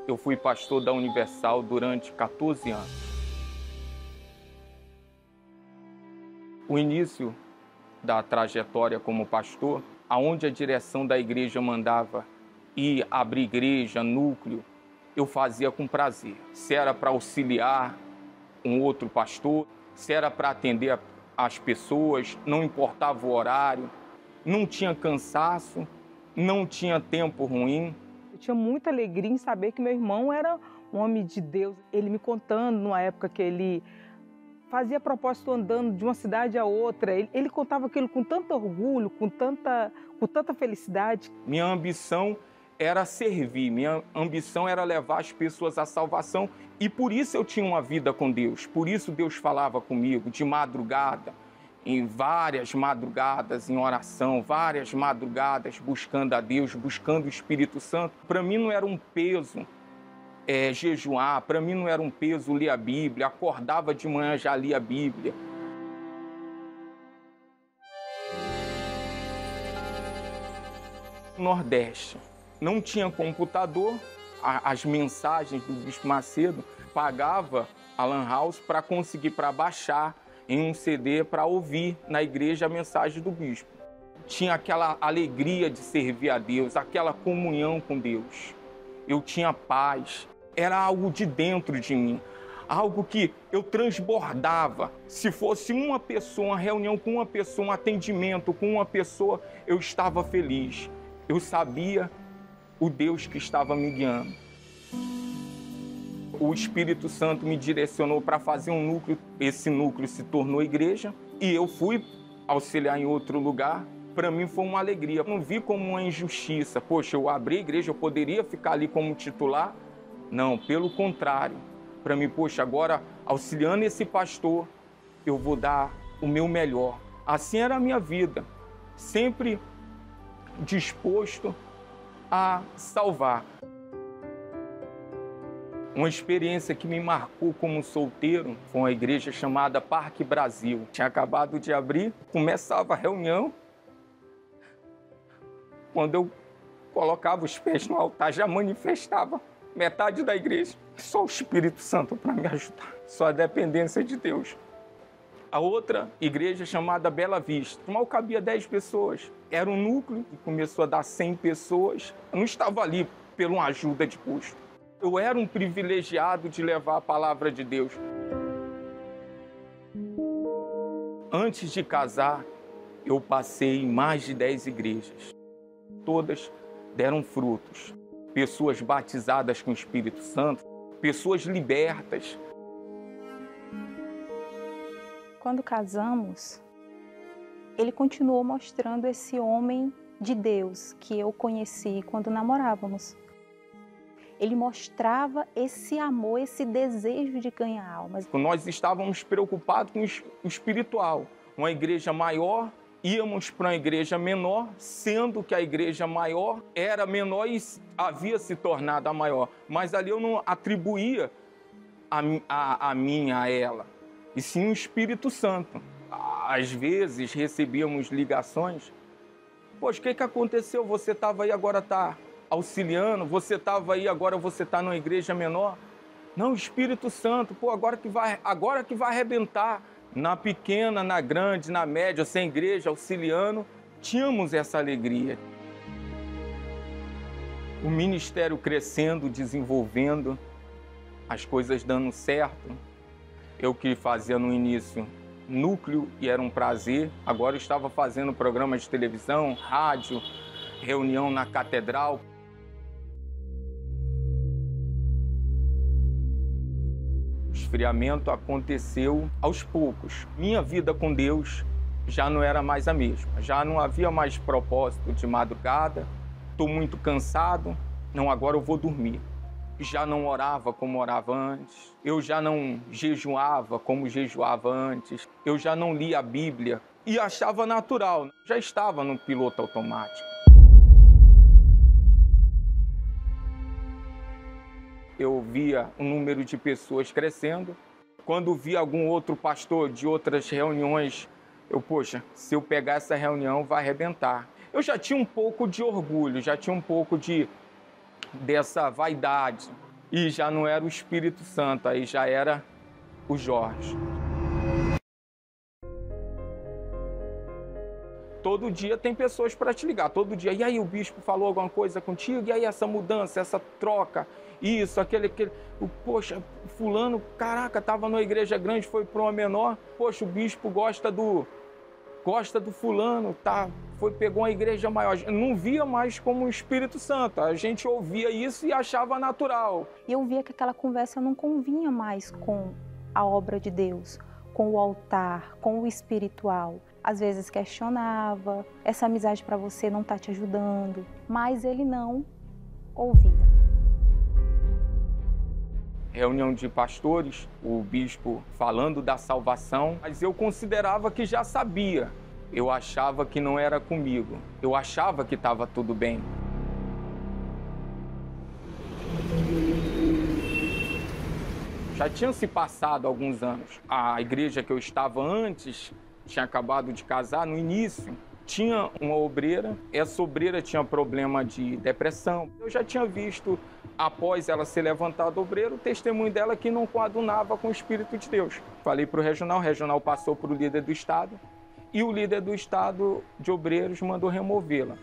Eu fui pastor da Universal durante 14 anos. O início da trajetória como pastor, aonde a direção da igreja mandava ir abrir igreja, núcleo, eu fazia com prazer. Se era para auxiliar um outro pastor, se era para atender as pessoas, não importava o horário, não tinha cansaço, não tinha tempo ruim. Eu tinha muita alegria em saber que meu irmão era um homem de Deus. Ele me contando, numa época que ele fazia propósito andando de uma cidade a outra, ele contava aquilo com tanto orgulho, com tanta felicidade. Minha ambição era servir, minha ambição era levar as pessoas à salvação, e por isso eu tinha uma vida com Deus, por isso Deus falava comigo de madrugada, em várias madrugadas em oração, várias madrugadas buscando a Deus, buscando o Espírito Santo. Para mim não era um peso jejuar, para mim não era um peso ler a Bíblia, acordava de manhã já lia a Bíblia. Nordeste, não tinha computador, as mensagens do Bispo Macedo, pagava a Lan House para conseguir, para baixar em um CD para ouvir na igreja a mensagem do bispo. Tinha aquela alegria de servir a Deus, aquela comunhão com Deus. Eu tinha paz, era algo de dentro de mim, algo que eu transbordava. Se fosse uma pessoa, uma reunião com uma pessoa, um atendimento com uma pessoa, eu estava feliz. Eu sabia o Deus que estava me guiando. O Espírito Santo me direcionou para fazer um núcleo. Esse núcleo se tornou igreja e eu fui auxiliar em outro lugar. Para mim foi uma alegria. Eu não vi como uma injustiça. Poxa, eu abri a igreja, eu poderia ficar ali como titular? Não, pelo contrário. Para mim, poxa, agora auxiliando esse pastor, eu vou dar o meu melhor. Assim era a minha vida, sempre disposto a salvar. Uma experiência que me marcou como solteiro foi uma igreja chamada Parque Brasil. Tinha acabado de abrir, começava a reunião. Quando eu colocava os pés no altar, já manifestava metade da igreja. Só o Espírito Santo para me ajudar, só a dependência de Deus. A outra igreja chamada Bela Vista, mal cabia 10 pessoas. Era um núcleo que começou a dar 100 pessoas. Eu não estava ali pela uma ajuda de custo. Eu era um privilegiado de levar a palavra de Deus. Antes de casar, eu passei em mais de 10 igrejas. Todas deram frutos. Pessoas batizadas com o Espírito Santo, pessoas libertas. Quando casamos, ele continuou mostrando esse homem de Deus que eu conheci quando namorávamos. Ele mostrava esse amor, esse desejo de ganhar almas. Nós estávamos preocupados com o espiritual. Uma igreja maior, íamos para uma igreja menor, sendo que a igreja maior era menor e havia se tornado a maior. Mas ali eu não atribuía a minha a ela, e sim o Espírito Santo. Às vezes recebíamos ligações. Poxa, o que aconteceu? Você estava aí, agora está auxiliando, você estava aí, agora você está numa igreja menor. Não, o Espírito Santo, pô, agora que vai arrebentar. Na pequena, na grande, na média, sem igreja, auxiliando, tínhamos essa alegria. O ministério crescendo, desenvolvendo, as coisas dando certo. Eu que fazia no início núcleo e era um prazer, agora eu estava fazendo programas de televisão, rádio, reunião na catedral. O esfriamento aconteceu aos poucos. Minha vida com Deus já não era mais a mesma. Já não havia mais propósito de madrugada. Estou muito cansado. Não, agora eu vou dormir. Já não orava como orava antes. Eu já não jejuava como jejuava antes. Eu já não lia a Bíblia e achava natural. Já estava no piloto automático. Eu via o número de pessoas crescendo. Quando via algum outro pastor de outras reuniões, poxa, se eu pegar essa reunião, vai arrebentar. Eu já tinha um pouco de orgulho, já tinha um pouco dessa vaidade. E já não era o Espírito Santo, aí já era o Jorge. Todo dia tem pessoas para te ligar, todo dia. E aí, o bispo falou alguma coisa contigo? E aí, essa mudança, essa troca, isso, aquele. Poxa, fulano, caraca, estava numa igreja grande, foi para uma menor. Poxa, o bispo gosta do fulano, tá? Pegou uma igreja maior. Não via mais como o Espírito Santo. A gente ouvia isso e achava natural. E eu via que aquela conversa não convinha mais com a obra de Deus, com o altar, com o espiritual. Às vezes questionava, essa amizade para você não está te ajudando, mas ele não ouvia. Reunião de pastores, o bispo falando da salvação, mas eu considerava que já sabia. Eu achava que não era comigo, eu achava que estava tudo bem. Já tinham se passado alguns anos. A igreja que eu estava antes tinha acabado de casar, no início, tinha uma obreira. Essa obreira tinha problema de depressão. Eu já tinha visto, após ela ser levantada obreira, o testemunho dela que não coadunava com o Espírito de Deus. Falei para o regional passou para o líder do Estado e o líder do Estado de Obreiros mandou removê-la.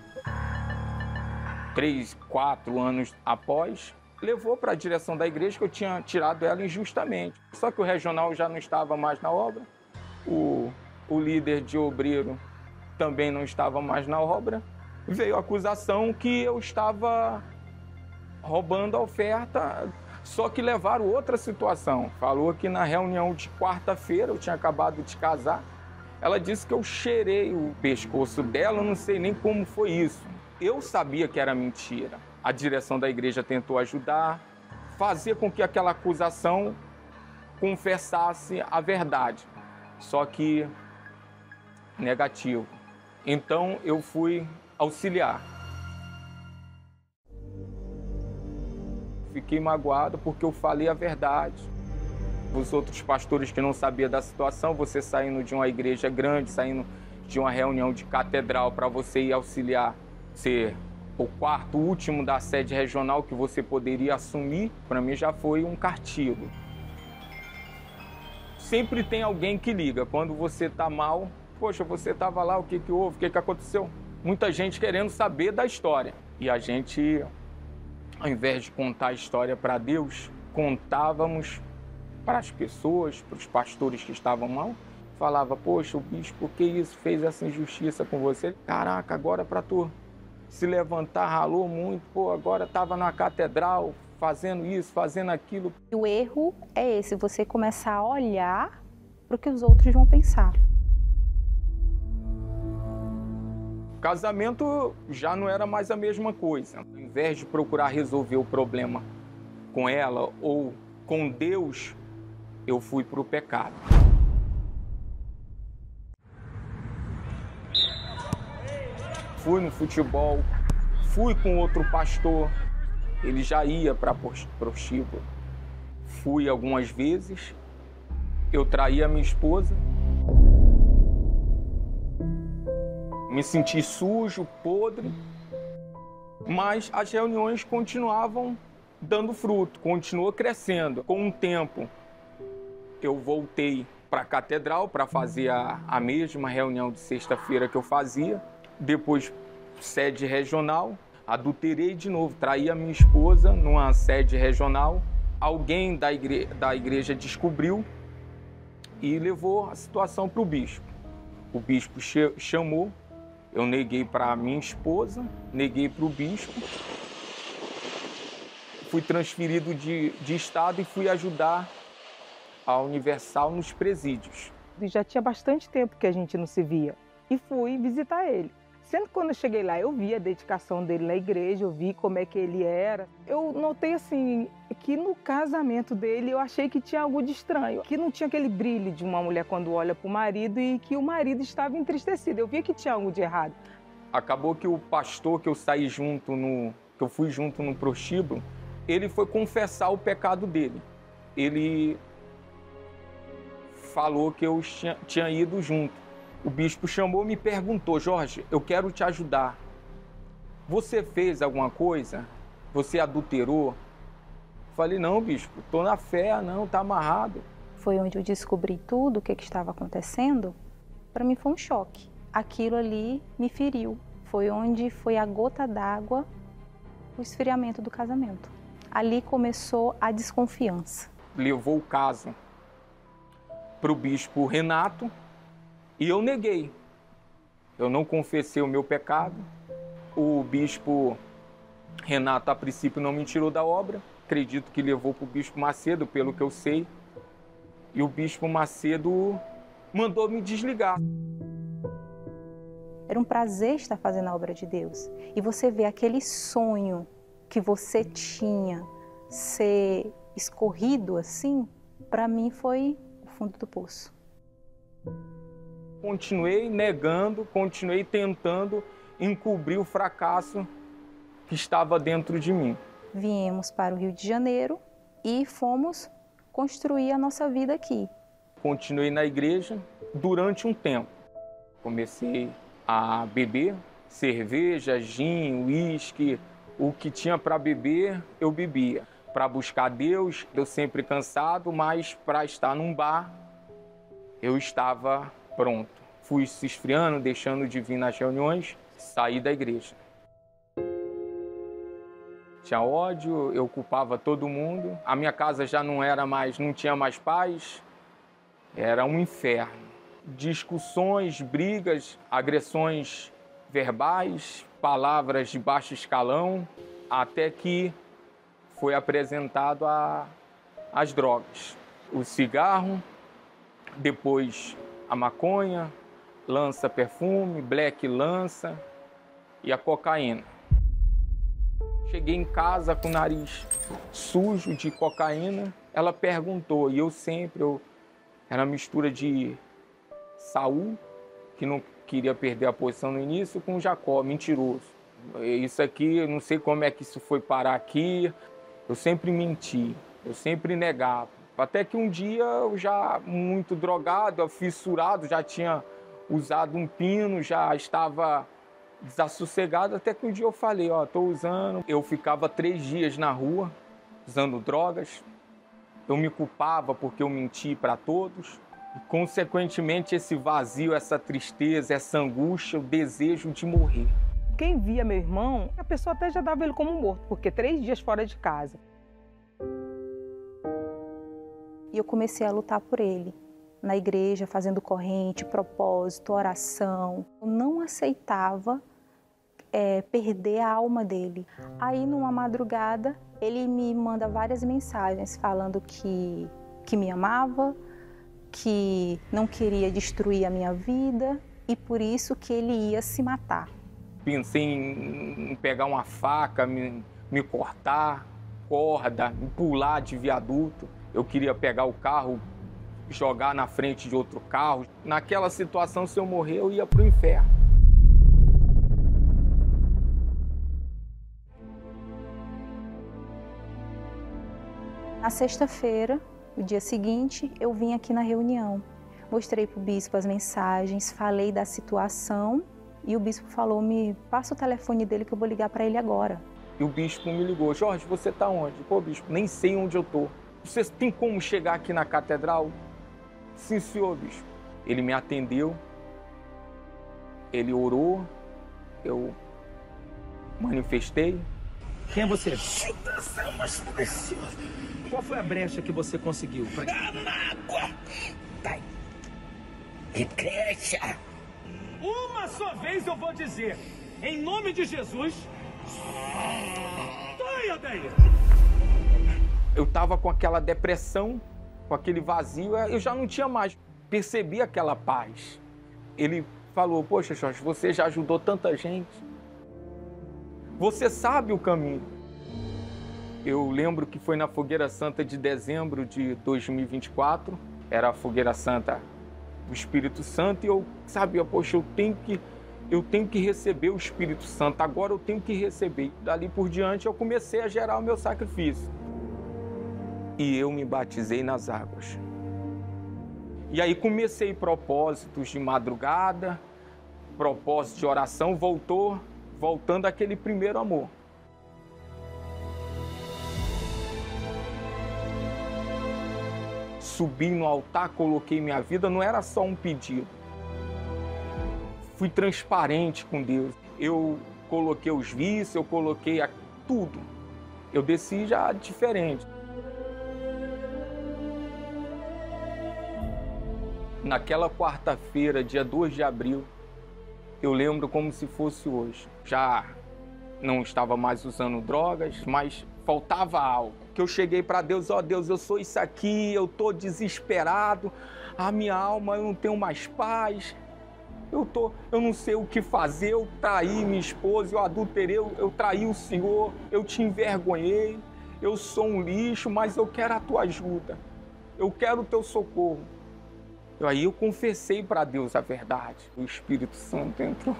3, 4 anos após, levou para a direção da igreja que eu tinha tirado ela injustamente. Só que o regional já não estava mais na obra, o líder de obreiro também não estava mais na obra. Veio a acusação que eu estava roubando a oferta, só que levaram outra situação. Falou que na reunião de quarta-feira, eu tinha acabado de casar, ela disse que eu cheirei o pescoço dela, eu não sei nem como foi isso. Eu sabia que era mentira. A direção da igreja tentou ajudar, fazer com que aquela acusação confessasse a verdade. Só que negativo. Então eu fui auxiliar. Fiquei magoado porque eu falei a verdade. Os outros pastores que não sabiam da situação, você saindo de uma igreja grande, saindo de uma reunião de catedral para você ir auxiliar, ser o quarto último da sede regional que você poderia assumir, para mim já foi um castigo. Sempre tem alguém que liga. Quando você está mal, poxa, você estava lá, o que houve, o que aconteceu? Muita gente querendo saber da história. E a gente, ao invés de contar a história para Deus, contávamos para as pessoas, para os pastores que estavam mal. Falava, poxa, o bispo, por que isso? Fez essa injustiça com você? Caraca, agora para tu se levantar, ralou muito, pô, agora estava na catedral, fazendo isso, fazendo aquilo. O erro é esse, você começar a olhar para o que os outros vão pensar. O casamento já não era mais a mesma coisa. Ao invés de procurar resolver o problema com ela ou com Deus, eu fui para o pecado. Fui no futebol, fui com outro pastor, ele já ia para prostíbulo. Fui algumas vezes, eu traí a minha esposa, me senti sujo, podre, mas as reuniões continuavam dando fruto, continuou crescendo. Com o tempo, eu voltei para a catedral para fazer a mesma reunião de sexta-feira que eu fazia. Depois, sede regional, adulterei de novo, traí a minha esposa numa sede regional. Alguém da igreja descobriu e levou a situação para o bispo. O bispo chamou, eu neguei para a minha esposa, neguei para o bispo. Fui transferido de estado e fui ajudar a Universal nos presídios. E já tinha bastante tempo que a gente não se via e fui visitar ele. Sendo que quando eu cheguei lá, eu vi a dedicação dele na igreja, eu vi como é que ele era. Eu notei assim, que no casamento dele eu achei que tinha algo de estranho. Que não tinha aquele brilho de uma mulher quando olha para o marido e que o marido estava entristecido. Eu via que tinha algo de errado. Acabou que o pastor que eu saí junto, que eu fui junto no prostíbulo, ele foi confessar o pecado dele. Ele falou que eu tinha ido junto. O bispo chamou e me perguntou, Jorge, eu quero te ajudar. Você fez alguma coisa? Você adulterou? falei, não, bispo, estou na fé, não, está amarrado. Foi onde eu descobri tudo o que estava acontecendo. Para mim foi um choque. Aquilo ali me feriu. Foi onde foi a gota d'água, o esfriamento do casamento. Ali começou a desconfiança. Levou o caso para o bispo Renato e eu neguei. Eu não confessei o meu pecado. O bispo Renato, a princípio, não me tirou da obra. Acredito que levou para o bispo Macedo, pelo que eu sei. E o bispo Macedo mandou me desligar. Era um prazer estar fazendo a obra de Deus. E você vê aquele sonho que você tinha ser escorrido assim, para mim foi o fundo do poço. Continuei negando, continuei tentando encobrir o fracasso que estava dentro de mim. Viemos para o Rio de Janeiro e fomos construir a nossa vida aqui. Continuei na igreja durante um tempo. Comecei a beber cerveja, gin, uísque, o que tinha para beber, eu bebia. Para buscar Deus, eu sempre cansado, mas para estar num bar, eu estava pronto. Fui se esfriando, deixando de vir nas reuniões, saí da igreja. Tinha ódio, eu culpava todo mundo. A minha casa já não tinha mais paz. Era um inferno. Discussões, brigas, agressões verbais, palavras de baixo escalão, até que foi apresentado as drogas. O cigarro, depois a maconha, lança-perfume, black lança e a cocaína. Cheguei em casa com o nariz sujo de cocaína. Ela perguntou, e eu era uma mistura de Saul, que não queria perder a posição no início, com Jacó, mentiroso. Isso aqui, eu não sei como é que isso foi parar aqui. Eu sempre menti, eu sempre negava. Até que um dia, eu já muito drogado, fissurado, já tinha usado um pino, já estava desassossegado, até que um dia eu falei, estou usando. Eu ficava 3 dias na rua, usando drogas. Eu me culpava porque eu menti para todos. E, consequentemente, esse vazio, essa tristeza, essa angústia, o desejo de morrer. Quem via meu irmão, a pessoa até já dava ele como morto, porque 3 dias fora de casa. E eu comecei a lutar por ele, na igreja, fazendo corrente, propósito, oração. Eu não aceitava perder a alma dele. Aí, numa madrugada, ele me manda várias mensagens falando que me amava, que não queria destruir a minha vida e por isso que ele ia se matar. Pensei em pegar uma faca, me cortar, corda, pular de viaduto. Eu queria pegar o carro, jogar na frente de outro carro. Naquela situação, se eu morrer, eu ia para o inferno. Na sexta-feira, no dia seguinte, eu vim aqui na reunião. Mostrei para o bispo as mensagens, falei da situação e o bispo falou, me passa o telefone dele que eu vou ligar para ele agora. E o bispo me ligou, Jorge, você está onde? Pô, bispo, nem sei onde eu estou. Você tem como chegar aqui na catedral? Sim, senhor, bispo. Ele me atendeu, ele orou, eu manifestei. Quem é você? Mais precioso. Qual foi a brecha que você conseguiu? Água! Vai! Igreja! Uma só vez eu vou dizer, em nome de Jesus, saia daí! Eu estava com aquela depressão, com aquele vazio, eu já não tinha mais. Percebi aquela paz. Ele falou, poxa, Jorge, você já ajudou tanta gente. Você sabe o caminho. Eu lembro que foi na Fogueira Santa de dezembro de 2024. Era a Fogueira Santa do Espírito Santo. E eu sabia, poxa, eu tenho que receber o Espírito Santo. Agora eu tenho que receber. Dali por diante eu comecei a gerar o meu sacrifício. E eu me batizei nas águas. E aí comecei propósitos de madrugada, propósitos de oração, voltando àquele primeiro amor. subi no altar, coloquei minha vida, não era só um pedido. Fui transparente com Deus. Eu coloquei os vícios, eu coloquei tudo. Eu desci já diferente. Naquela quarta-feira, dia 2 de abril, eu lembro como se fosse hoje. Já não estava mais usando drogas, mas faltava algo. Que eu cheguei para Deus, ó Deus, eu sou isso aqui, eu estou desesperado, a minha alma, eu não tenho mais paz, eu não sei o que fazer, eu traí minha esposa, eu adulterei, eu traí o Senhor, eu te envergonhei, eu sou um lixo, mas eu quero a tua ajuda, eu quero o teu socorro. Aí eu confessei para Deus a verdade, o Espírito Santo entrou.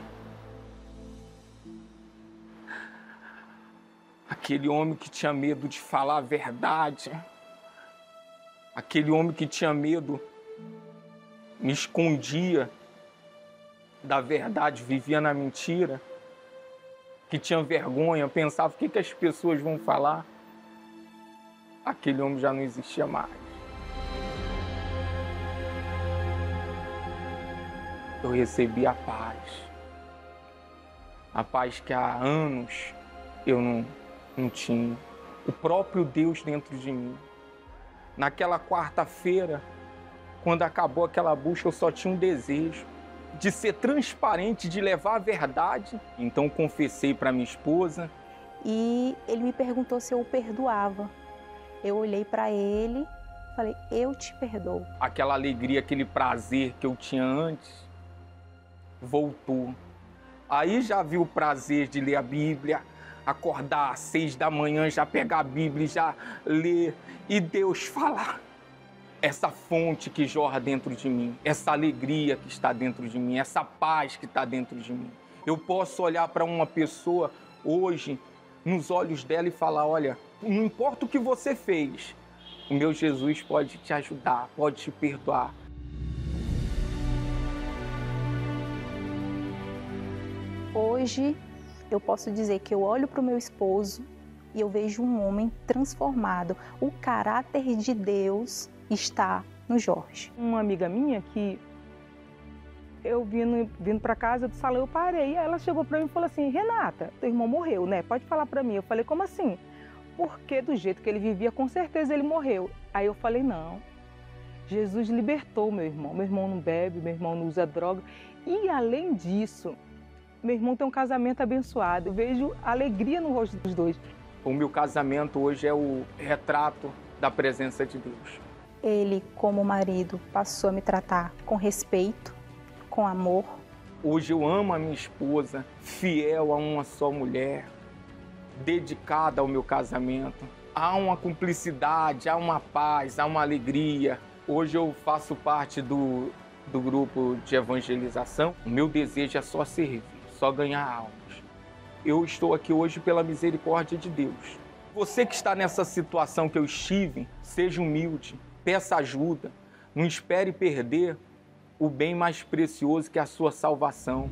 Aquele homem que tinha medo de falar a verdade, aquele homem que tinha medo, me escondia da verdade, vivia na mentira, que tinha vergonha, pensava o que as pessoas vão falar. Aquele homem já não existia mais. Eu recebi a paz que há anos eu não tinha. O próprio Deus dentro de mim. Naquela quarta-feira, quando acabou aquela busca, eu só tinha um desejo de ser transparente, de levar a verdade. Então confessei para minha esposa. E ele me perguntou se eu o perdoava. Eu olhei para ele e falei, eu te perdoo. Aquela alegria, aquele prazer que eu tinha antes, voltou. Aí já vi o prazer de ler a Bíblia, acordar às 6 da manhã, já pegar a Bíblia e já ler, e Deus falar. Essa fonte que jorra dentro de mim, essa alegria que está dentro de mim, essa paz que está dentro de mim. Eu posso olhar para uma pessoa hoje, nos olhos dela e falar, olha, não importa o que você fez, o meu Jesus pode te ajudar, pode te perdoar. Hoje, eu posso dizer que eu olho para o meu esposo e eu vejo um homem transformado. O caráter de Deus está no Jorge. Uma amiga minha que eu vindo para casa do salão, eu parei. Aí ela chegou para mim e falou assim, Renata, teu irmão morreu, né? Pode falar para mim. Eu falei, como assim? Porque do jeito que ele vivia, com certeza ele morreu. Aí eu falei, não. Jesus libertou meu irmão. Meu irmão não bebe, meu irmão não usa droga. E além disso, meu irmão tem um casamento abençoado. Eu vejo alegria no rosto dos dois. O meu casamento hoje é o retrato da presença de Deus. Ele, como marido, passou a me tratar com respeito, com amor. Hoje eu amo a minha esposa, fiel a uma só mulher, dedicada ao meu casamento. Há uma cumplicidade, há uma paz, há uma alegria. Hoje eu faço parte do grupo de evangelização. O meu desejo é só servir, só ganhar almas. Eu estou aqui hoje pela misericórdia de Deus. Você que está nessa situação que eu estive, seja humilde, peça ajuda, não espere perder o bem mais precioso que é a sua salvação.